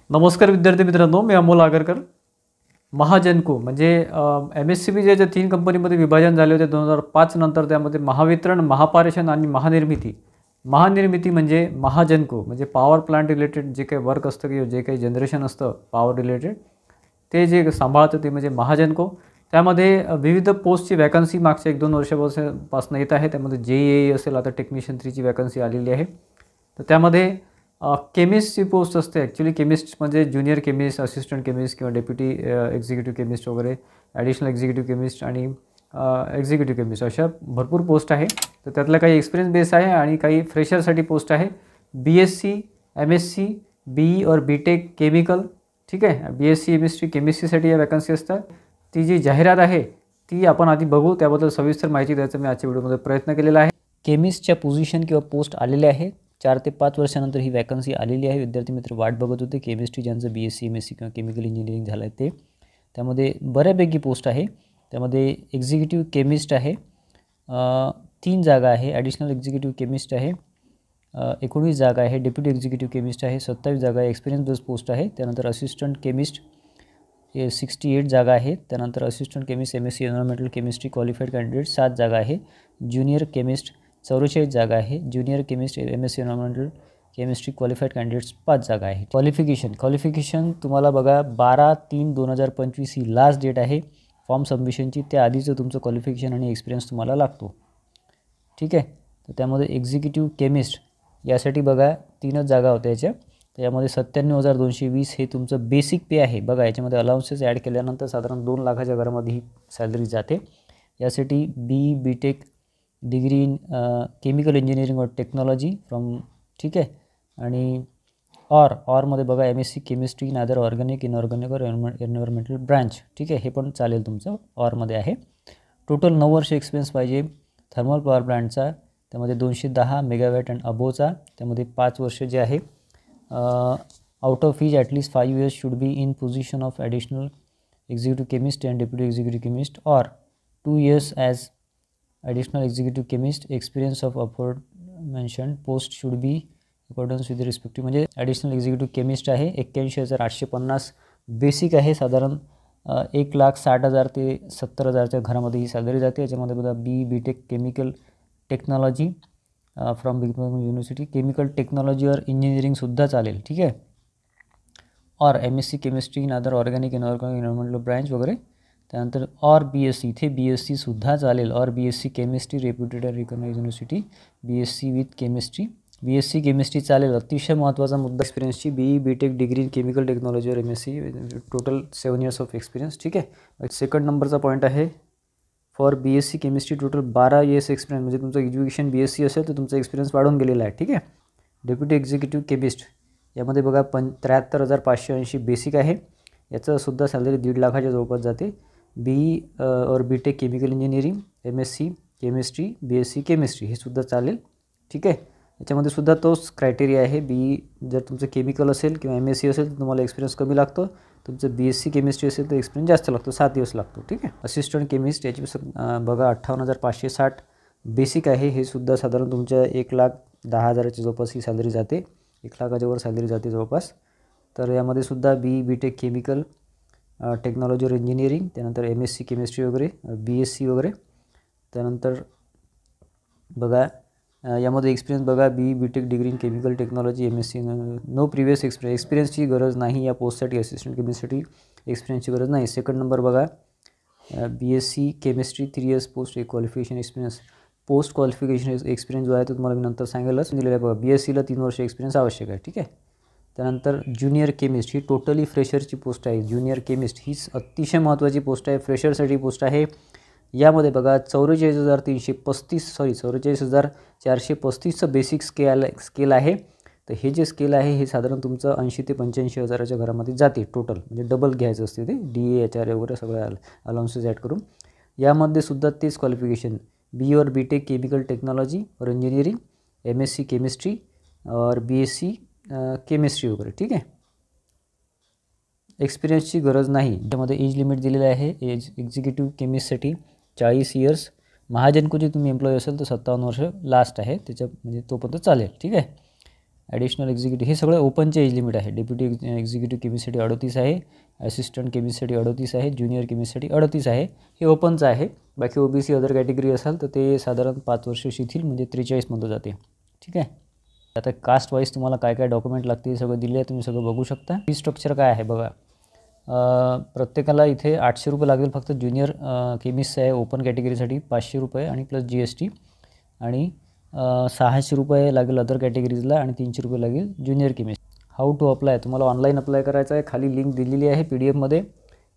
नमस्कार विद्यार्थी मित्रांनो, मी अमोल आगरकर. महाजनको म्हणजे MSCB जे 3 कंपनीमध्ये विभाजन झाले होते 2005 नंतर, त्यामध्ये महावितरण, महापारेषण आणि महानिर्मिती. महानिर्मिती म्हणजे महाजनको म्हणजे पॉवर प्लांट रिलेटेड जे काही वर्क असतं किंवा जे काही जनरेशन असतं पॉवर रिलेटेड, ते जे सांभाळतं ते म्हणजे महाजनको. त्यामध्ये विविध पोस्टची वॅकन्सी मागच्या 1-2 वर्षापासून येत आहे. त्यामध्ये JEE असेल, आता टेक्निशियन 3ची वॅकन्सी आलेली आहे. तर त्यामध्ये केमिस्टची पोस्ट असते. ॲक्च्युली केमिस्ट म्हणजे ज्युनियर केमिस्ट, असिस्टंट केमिस्ट किंवा डेप्युटी एक्झिक्युटिव्ह केमिस्ट वगैरे, ॲडिशनल एक्झिक्युटिव्ह केमिस्ट आणि एक्झिक्युटिव्ह केमिस्ट अशा भरपूर पोस्ट आहे. तर त्यातला काही एक्सपिरियन्स बेस आहे आणि काही फ्रेशरसाठी पोस्ट आहे. BSc, MSc, BE और BTech केमिकल, ठीक आहे. BSc MSc केमिस्ट्रीसाठी या वॅकन्सी असतात. ती जी जाहिरात आहे ती आपण आधी बघू, त्याबद्दल सविस्तर माहिती द्यायचा मी आजच्या व्हिडिओमध्ये प्रयत्न केलेला आहे. केमिस्टच्या पोझिशन किंवा पोस्ट आलेल्या आहेत. 4 ते 5 वर्षानंतर ही वॅकन्सी आलेली आहे. विद्यार्थी मित्र वाट बघत होते. केमिस्ट्री ज्यांचं BSc MSc किंवा केमिकल इंजिनिअरिंग झालं आहे ते, त्यामध्ये बऱ्यापैकी पोस्ट आहे. त्यामध्ये एक्झिक्युटिव्ह केमिस्ट आहे, 3 जागा आहे. ॲडिशनल एक्झिक्युटिव्ह केमिस्ट आहे, 19 जागा आहे. डेप्युटी एक्झिक्युटिव्ह केमिस्ट आहे, 27 जागा आहे. एक्सपिरियन्स बेस्ड पोस्ट आहे. त्यानंतर असिस्टंट केमिस्ट हे 68 जागा आहेत. त्यानंतर assistant chemist MSc environmental chemistry qualified candidate 7 जागा आहे. ज्युनियर केमिस्ट 44 जागा आहे. Junior chemist MSc environmental chemistry qualified candidates 5 जागा आहे. क्वालिफिकेशन तुम्हाला बघा 12/3/2025 ही लास्ट डेट आहे फॉर्म सबमिशनची. त्याआधीचं तुमचं क्वालिफिकेशन आणि एक्सपिरियन्स तुम्हाला लागतो, ठीक आहे. तर त्यामध्ये एक्झिक्युटिव्ह केमिस्ट यासाठी बघा 3च जागा होत्या याच्या. त्यामध्ये 97,220 हे तुमचं बेसिक पे आहे. बघा याच्यामध्ये अलाउन्सेस ॲड केल्यानंतर साधारण 2 लाखाच्या घरामध्ये ही सॅलरी जाते. यासाठी BTech degree in chemical engineering और टेक्नॉलॉजी फ्रॉम, ठीक आहे. आणि ऑरमध्ये बघा MSc chemistry in other organic, inorganic और एन्व्हायरमेंटल ब्रांच, ठीक आहे. हे पण चालेल तुमचं ऑरमध्ये आहे. टोटल 9 वर्ष एक्सपिरियन्स पाहिजे थर्मल पॉवर प्लांटचा. त्यामध्ये 210 मेगावॅट अँड अबोवचा. त्यामध्ये 5 वर्ष जे आहे out of each at least 5 years should be in position of additional executive chemist and deputy executive chemist और 2 years as additional executive chemist. Experience of aforementioned post should be accordance with respective म्हणजे additional executive chemist आहे. 81,850 basic आहे. साधारण 1,60,000 ते 70,000च्या घरामध्ये ही salary जाते. याच्यामध्ये बघा BTech chemical technology from university, chemical technology or इंजिनिअरिंगसुद्धा चालेल, ठीक आहे. और MSc chemistry in other organic, inorganic, environmental branch वगैरे. त्यानंतर और BSc, इथे BScसुद्धा चालेल. Or BSc chemistry reputed and recognised university, BSc with chemistry. BSc chemistry चालेल. अतिशय महत्त्वाचा मुद्दा एक्सपिरियन्सची. BTech degree in chemical technology or MSc total 7 years of experience, ठीक आहे. सेकंड नंबरचा पॉईंट आहे for BSc chemistry total 12 years experience. म्हणजे तुमचं एज्युकेशन BSc असेल तर तुमचा एक्सपिरियन्स वाढून गेलेला आहे, ठीक आहे. डेप्युटी एक्झिक्युटिव्ह केमिस्ट यामध्ये बघा 73,580 बेसिक आहे. याचंसुद्धा सॅलरी 1.5 लाखाच्या जवळपास जाते. BE और BTech chemical engineering, MSc chemistry, BSc chemistry हे सुद्धा चालेल, ठीक आहे. याच्यामध्ये सुद्धा तोच क्रायटेरिया आहे. BE जर तुमचं केमिकल असेल किंवा MSc असेल तर तुम्हाला एक्सपिरियन्स कमी लागतो. तुमचं BSc केमिस्ट्री असेल तर एक्सपिरियन्स जास्त लागतो, 7 years लागतो, ठीक आहे. असिस्टंट केमिस्ट याची बघा 58,560 बेसिक आहे. हे सुद्धा साधारण तुमच्या 1,10,000च्या जवळपास ही सॅलरी जाते. 1 लाखाच्या वर सॅलरी जाते जवळपास. तर यामध्ये सुद्धा BTech केमिकल टेक्नॉलॉजी और इंजिनिअरिंग, त्यानंतर MSc केमिस्ट्री वगैरे, BSc वगैरे. त्यानंतर बघा यामध्ये एक्सपिरियन्स बघा BTech degree in chemical technology, MSc no previous एक्सपिरियन्सची गरज नाही या पोस्टसाठी. असिस्टंट केमिस्टसाठी एक्सपिरियन्सची गरज नाही. सेकंड नंबर बघा BSc chemistry 3 years post qualification experience. Post qualification experience जो आहे तो तुम्हाला मी नंतर सांगेलच. दिलेलं आहे बघा. BScला 3 वर्ष एक्सपिरियन्स आवश्यक आहे, ठीक आहे. त्यानंतर ज्युनियर केमिस्ट ही टोटली फ्रेशरची पोस्ट आहे. ज्युनियर केमिस्ट हीच अतिशय महत्त्वाची पोस्ट आहे, फ्रेशरसाठी पोस्ट आहे. यामध्ये बघा 44,435चं बेसिक स्केल आहे. तर हे जे स्केल आहे हे साधारण तुमचं 80,000 ते 85,000च्या घरामध्ये जाते टोटल. म्हणजे डबल घ्यायचं असते ते, DA HR वगैरे सगळं अलाउन्सेस ॲड करून. यामध्ये सुद्धा तेच क्वालिफिकेशन BE और BTech केमिकल टेक्नॉलॉजी और इंजिनिअरिंग, MSc केमिस्ट्री और BSc केमिस्ट्री वगैरे, ठीक आहे. एक्सपिरियन्सची गरज नाही. त्यामध्ये एज लिमिट दिलेलं आहे. एज एक्झिक्युटिव्ह केमिस्टसाठी 40 years, महाजनकोचे तुम्ही एम्प्लॉई असेल तर 57 वर्ष लास्ट आहे त्याच्या म्हणजे तोपर्यंत चालेल. ठीक आहे. ॲडिशनल एक्झिक्युटिव्ह हे सगळं ओपनचे एज लिमिट आहे. डेप्युटी एक्झिक्युटिव्ह केमिस्टसाठी 38 आहे, असिस्टंट केमिस्टसाठी 38 आहे, ज्युनियर केमिस्टसाठी 38 आहे. हे ओपनचं आहे. बाकी OBC अदर कॅटेगरी असाल तर ते साधारण 5 वर्ष शिथिल म्हणजे 43मध्ये जाते. ठीक आहे. आता कास्ट वाईज तुम्हाला काय काय डॉक्युमेंट लागते हे सगळं दिले आहे, तुम्ही सगळं बघू शकता. फी स्ट्रक्चर काय आहे बघा. प्रत्येकाला इथे 800 रुपये लागेल फक्त ज्युनियर केमिस्ट आहे ओपन कॅटेगरीसाठी 500 रुपये आणि प्लस GST आणि 600 रुपये लागेल अदर कॅटेगरीजला आणि 300 रुपये लागेल junior chemist. How to apply, तुम्हाला ऑनलाईन अप्लाय करायचं आहे. खाली लिंक दिलेली आहे PDF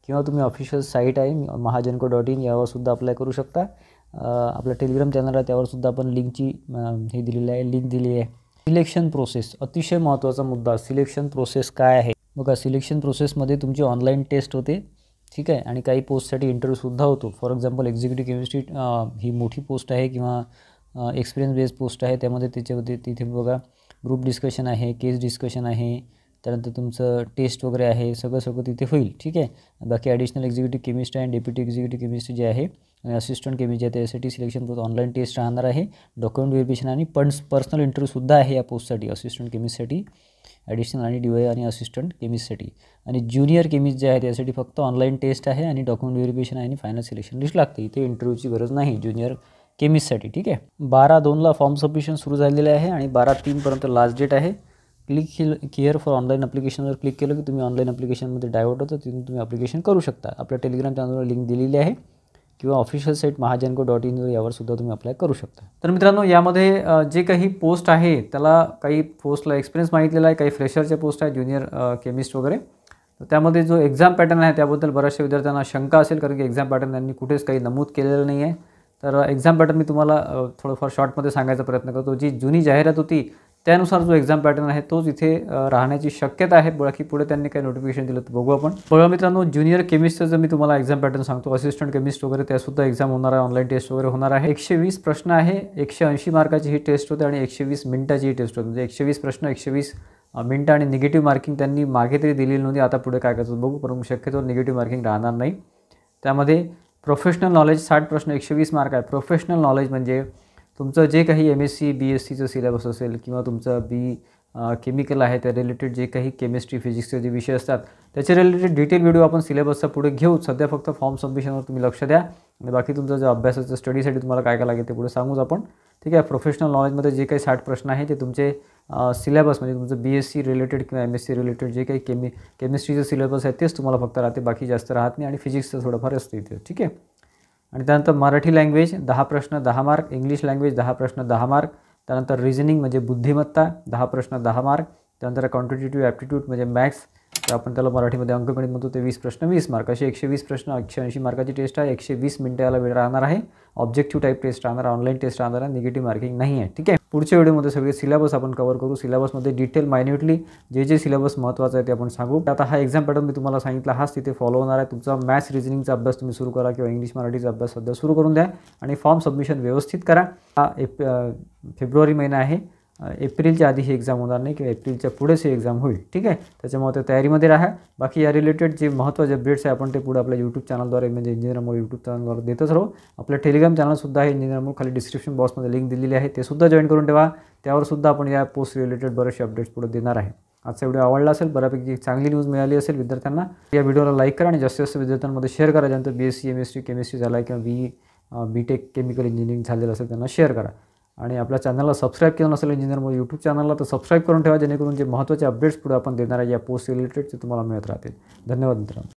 किंवा तुम्ही ऑफिशियल साईट आहे mahajanko.in यावरसुद्धा अप्लाय करू शकता. आपला टेलिग्राम चॅनल आहे त्यावरसुद्धा आपण लिंकची हे दिलेली आहे, लिंक दिलेली आहे. सिलेक्शन प्रोसेस अतिशय महत्त्वाचा मुद्दा. सिलेक्शन प्रोसेस काय आहे बघा. सिलेक्शन प्रोसेसमध्ये तुमची ऑनलाईन टेस्ट होते. ठीक आहे. आणि काही पोस्टसाठी इंटरव्ह्यूसुद्धा होतो. फॉर एक्झाम्पल एक्झिक्युटिव्ह केमिस्ट्री ही मोठी पोस्ट आहे किंवा एक्सपिरियन्स बेस्ड पोस्ट आहे. त्यामध्ये त्याच्यामध्ये तिथे बघा ग्रुप डिस्कशन आहे, केस डिस्कशन आहे, त्यानंतर तुमचं टेस्ट वगैरे आहे, सगळं तिथे होईल. ठीक आहे. बाकी ॲडिशनल एक्झिक्युटिव्ह केमिस्ट आहे, डेप्युटी एक्झिक्युटिव्ह केमिस्ट जे आहे आणि असिस्टंट केमिस्ट आहे त्यासाठी सिलेक्शन प्रोसेस ऑनलाईन टेस्ट राहणार आहे. डॉक्युमेंट व्हेरिफिकेशन आणि पर्सनल इंटरव्ह्यूसुद्धा आहे या पोस्टसाठी, असिस्टंट केमिस्टसाठी, ॲडिशनल आणि DY आणि असिस्टंट केमिस्टसाठी. आणि ज्युनियर केमिस्ट जे आहे त्यासाठी फक्त ऑनलाईन टेस्ट आहे आणि डॉक्युमेंट व्हेरिफिकेशन आहे आणि फायनल सिलेक्शन लिस्ट लागते. इथे इंटरव्ह्यूची गरज नाही ज्युनियर केमिस्टसाठी. ठीक आहे. 12/2ला फॉर्म सबमिशन सुरू झालेले आहे आणि 12/3पर्यंत लास्ट डेट आहे. क्लिक हिअर फॉर ऑनलाईन ॲप्लिकेशनवर क्लिक केलं की तुम्ही ऑनलाईन ॲप्लिकेशनमध्ये डायव्हर्ट होतं, तिथून तुम्ही ॲप्लिकेशन करू शकता. आपल्या टेलिग्राम चॅनलवर लिंक दिलेली आहे किंवा ऑफिशियल साईट mahajanko.in यावरसुद्धा तुम्ही अप्लाय करू शकता. तर मित्रांनो यामध्ये जे काही पोस्ट आहे त्याला काही पोस्टला एक्सपिरियन्स मागितलेला आहे, काही फ्रेशरचे पोस्ट आहे ज्युनियर केमिस्ट वगैरे. तर त्यामध्ये जो एक्झाम पॅटर्न आहे त्याबद्दल बऱ्याचशा विद्यार्थ्यांना शंका असेल कारण की एक्झाम पॅटर्न त्यांनी कुठेच काही नमूद केलेलं नाही आहे. तर एक्झाम पॅटर्न मी तुम्हाला थोडंफार शॉर्टमध्ये सांगायचा प्रयत्न करतो. जी जुनी जाहिरात होती त्यानुसार जो एक्झाम पॅटर्न आहे तोच इथे राहण्याची शक्यता आहे. बाकी पुढे त्यांनी काही नोटिफिकेशन दिलं तर बघू आपण. बघा मित्रांनो ज्युनियर केमिस्टचं जर मी तुम्हाला एक्झाम पॅटर्न सांगतो, असिस्टंट केमिस्ट वगैरे त्यासुद्धा एक्झाम होणार आहे, ऑनलाईन टेस्ट वगैरे होणार आहे. 120 प्रश्न आहे, 180 मार्काची ही टेस्ट होते आणि 120 मिनिटाची ही टेस्ट होते. म्हणजे 120 प्रश्न 120 मिनिटं आणि निगेटिव्ह मार्किंग त्यांनी मागे तरी दिलेली नव्हती. आता पुढे काय करायचं बघू, परंतु शक्यतो निगेटिव्ह मार्किंग राहणार नाही. त्यामध्ये प्रोफेशनल नॉलेज 60 प्रश्न 120 मार्क आहे. प्रोफेशनल नॉलेज म्हणजे तुमचं जे काही MSc BScचं सिलेबस असेल किंवा तुमचं केमिकल आहे त्या रिलेटेड जे काही केमिस्ट्री फिजिक्सचे जे विषय असतात त्याचे रिलेटेड डिटेल व्हिडिओ आपण सिलेबसचा पुढे घेऊ. सध्या फक्त फॉर्म सबमिशनवर तुम्ही लक्ष द्या आणि बाकी तुमचं जे अभ्यासाचं स्टडीसाठी तुम्हाला काय काय लागेल ते पुढे सांगूच आपण. ठीक आहे. प्रोफेशनल नॉलेजमध्ये जे काही 60 प्रश्न आहे ते तुमचे सिलेबस म्हणजे तुमचं BSc रिलेटेड किंवा MSc रिलेटेड जे काही केमिस्ट्रीचं सिलेबस आहे तेच तुम्हाला फक्त राहते, बाकी जास्त राहत नाही आणि फिजिक्सचं थोडंफार असतं इथे. ठीक आहे. आणि त्यानंतर मराठी लँग्वेज 10 प्रश्न 10 मार्क, इंग्लिश लँग्वेज 10 प्रश्न 10 मार्क, त्यानंतर रिझनिंग म्हणजे बुद्धिमत्ता 10 प्रश्न 10 मार्क, त्यानंतर क्वांटिटेटिव्ह ॲप्टिट्यूड म्हणजे मॅथ्स आपण त्याला मराठीमध्ये अंकगणित म्हणतो ते 20 प्रश्न 20 मार्क. असे 120 प्रश्न 180 मार्काची टेस्ट आहे. 120 मिनिटं याला वेळ राहणार आहे. ऑब्जेक्टिव्ह टाईप टेस्ट राहणार, ऑनलाईन टेस्ट राहणार आहे, निगेटिव्ह मार्किंग नाही आहे. ठीक आहे. पुढच्या व्हिडिओमध्ये सगळे सिलेबस आपण कव्हर करू. सिलेबसमध्ये डिटेल मायन्युटली जे सिलेबस महत्त्वाचं आहे ते आपण सांगू. आता हा एक्झाम पॅटर्न मी तुम्हाला सांगितला हाच तिथे फॉलो होणार आहे. तुमचा मॅथ्स रिझनिंगचा अभ्यास तुम्ही सुरू करा किंवा इंग्लिश मराठीचा अभ्यास सध्या सुरू करून द्या आणि फॉर्म सबमिशन व्यवस्थित करा. हा फेब्रुवारी महिना आहे. एप्रिलच्या आधी ही एक्झाम होणार नाही किंवा एप्रिलच्या पुढेच ही एक्झाम होईल. ठीक आहे. त्याच्यामुळे ते तयारीमध्ये राहा. बाकी या रिलेटेड जे महत्त्वाचे अपडेट्स आहे आपण ते पुढे आपल्या यूट्यूब चॅनलद्वारे म्हणजे इंजिनियर अमोल यूट्यूब चॅनलद्वारे देतच राहू. आपलं टेलिग्राम चॅनलसुद्धा आहे इंजिनियर अमोल, खाली डिस्क्रिप्शन बॉक्समध्ये लिंक दिलेली आहे, ते सुद्धा जॉईन करून ठेवा. त्यावरसुद्धा आपण या पोस्ट रिलेटेड बरेचसे अपडेट्स पुढे देणार आहे. आजचा व्हिडिओ आवडला असेल, बऱ्यापैकी चांगली न्यूज मिळाली असेल विद्यार्थ्यांना. या व्हिडिओला लाईक करा आणि जास्तीत जास्त विद्यार्थ्यांमध्ये शेअर करा. ज्यांचं BSc MSc केमिस्ट्री झाला आहे किंवा BTech केमिकल इंजिनिअरिंग झालेलं असेल त्यांना शेअर करा. आणि आपल्या चॅनलला सबस्क्राईब केलं नसेल इंजिनियर अमोल यूट्यूब चॅनलला तर सबस्क्राईब करून ठेवा, जेणेकरून जे महत्त्वाचे अपडेट्स पुढे आपण देणार आहे या पोस्ट रिलेटेड ते तुम्हाला मिळत राहतील. धन्यवाद मित्रांनो.